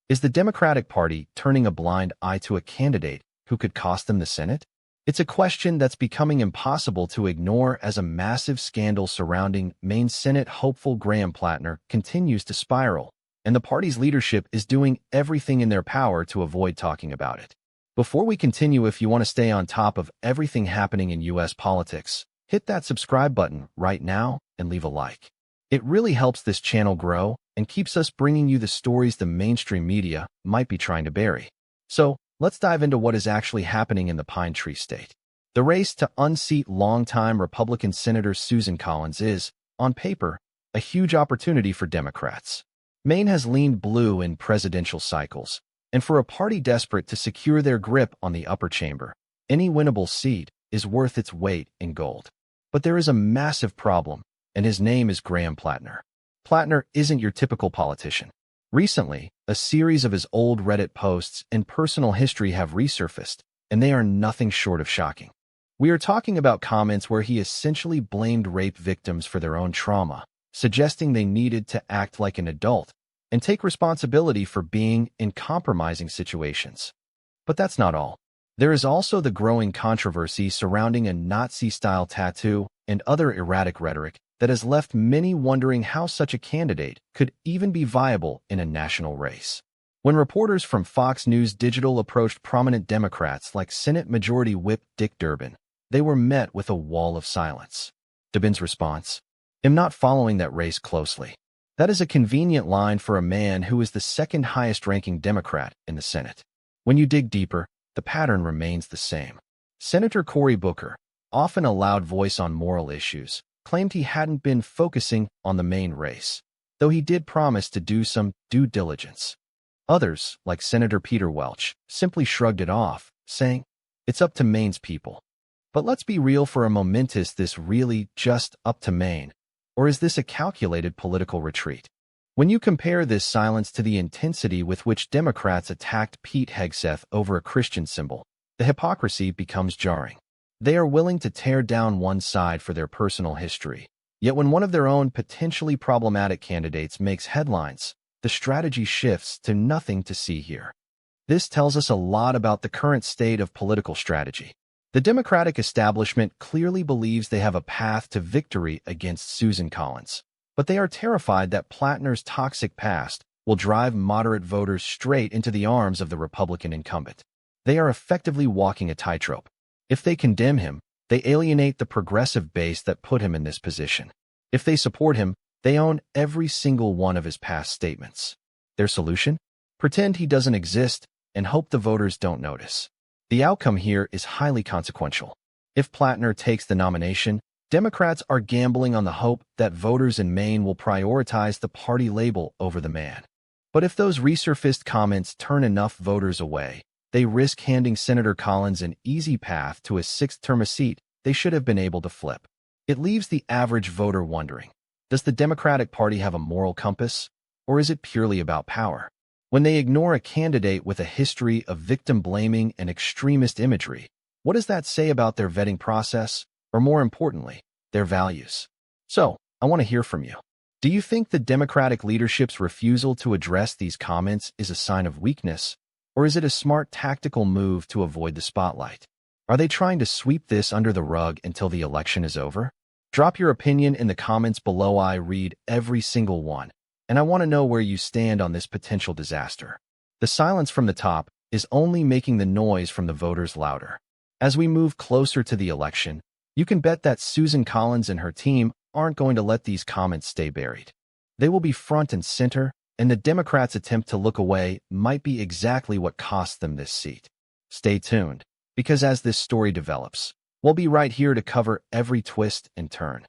Is the Democratic Party turning a blind eye to a candidate who could cost them the Senate? It's a question that's becoming impossible to ignore as a massive scandal surrounding Maine Senate hopeful Graham Platner continues to spiral, and the party's leadership is doing everything in their power to avoid talking about it. Before we continue, if you want to stay on top of everything happening in U.S. politics, hit that subscribe button right now and leave a like. It really helps this channel grow and keeps us bringing you the stories the mainstream media might be trying to bury. So, let's dive into what is actually happening in the Pine Tree State. The race to unseat longtime Republican Senator Susan Collins is, on paper, a huge opportunity for Democrats. Maine has leaned blue in presidential cycles, and for a party desperate to secure their grip on the upper chamber, any winnable seat is worth its weight in gold. But there is a massive problem, and his name is Graham Platner. Platner isn't your typical politician. Recently, a series of his old Reddit posts and personal history have resurfaced, and they are nothing short of shocking. We are talking about comments where he essentially blamed rape victims for their own trauma, suggesting they needed to act like an adult and take responsibility for being in compromising situations. But that's not all. There is also the growing controversy surrounding a Nazi-style tattoo and other erratic rhetoric that has left many wondering how such a candidate could even be viable in a national race. When reporters from Fox News Digital approached prominent Democrats like Senate Majority Whip Dick Durbin, they were met with a wall of silence. Durbin's response: "I'm not following that race closely." That is a convenient line for a man who is the second highest-ranking Democrat in the Senate. When you dig deeper, the pattern remains the same. Senator Cory Booker, often a loud voice on moral issues, claimed he hadn't been focusing on the Maine race, though he did promise to do some due diligence. Others, like Senator Peter Welch, simply shrugged it off, saying, "It's up to Maine's people." But let's be real for a moment, is this really just up to Maine? Or is this a calculated political retreat? When you compare this silence to the intensity with which Democrats attacked Pete Hegseth over a Christian symbol, the hypocrisy becomes jarring. They are willing to tear down one side for their personal history, yet when one of their own potentially problematic candidates makes headlines, the strategy shifts to nothing to see here. This tells us a lot about the current state of political strategy. The Democratic establishment clearly believes they have a path to victory against Susan Collins, but they are terrified that Platner's toxic past will drive moderate voters straight into the arms of the Republican incumbent. They are effectively walking a tightrope. If they condemn him, they alienate the progressive base that put him in this position. If they support him, they own every single one of his past statements. Their solution? Pretend he doesn't exist and hope the voters don't notice. The outcome here is highly consequential. If Platner takes the nomination, Democrats are gambling on the hope that voters in Maine will prioritize the party label over the man. But if those resurfaced comments turn enough voters away, they risk handing Senator Collins an easy path to a sixth-term seat they should have been able to flip. It leaves the average voter wondering, does the Democratic Party have a moral compass, or is it purely about power? When they ignore a candidate with a history of victim-blaming and extremist imagery, what does that say about their vetting process, or more importantly, their values? So, I want to hear from you. Do you think the Democratic leadership's refusal to address these comments is a sign of weakness, or is it a smart tactical move to avoid the spotlight? Are they trying to sweep this under the rug until the election is over? Drop your opinion in the comments below. I read every single one, and I want to know where you stand on this potential disaster. The silence from the top is only making the noise from the voters louder. As we move closer to the election, you can bet that Susan Collins and her team aren't going to let these comments stay buried. They will be front and center, and the Democrats' attempt to look away might be exactly what cost them this seat. Stay tuned, because as this story develops, we'll be right here to cover every twist and turn.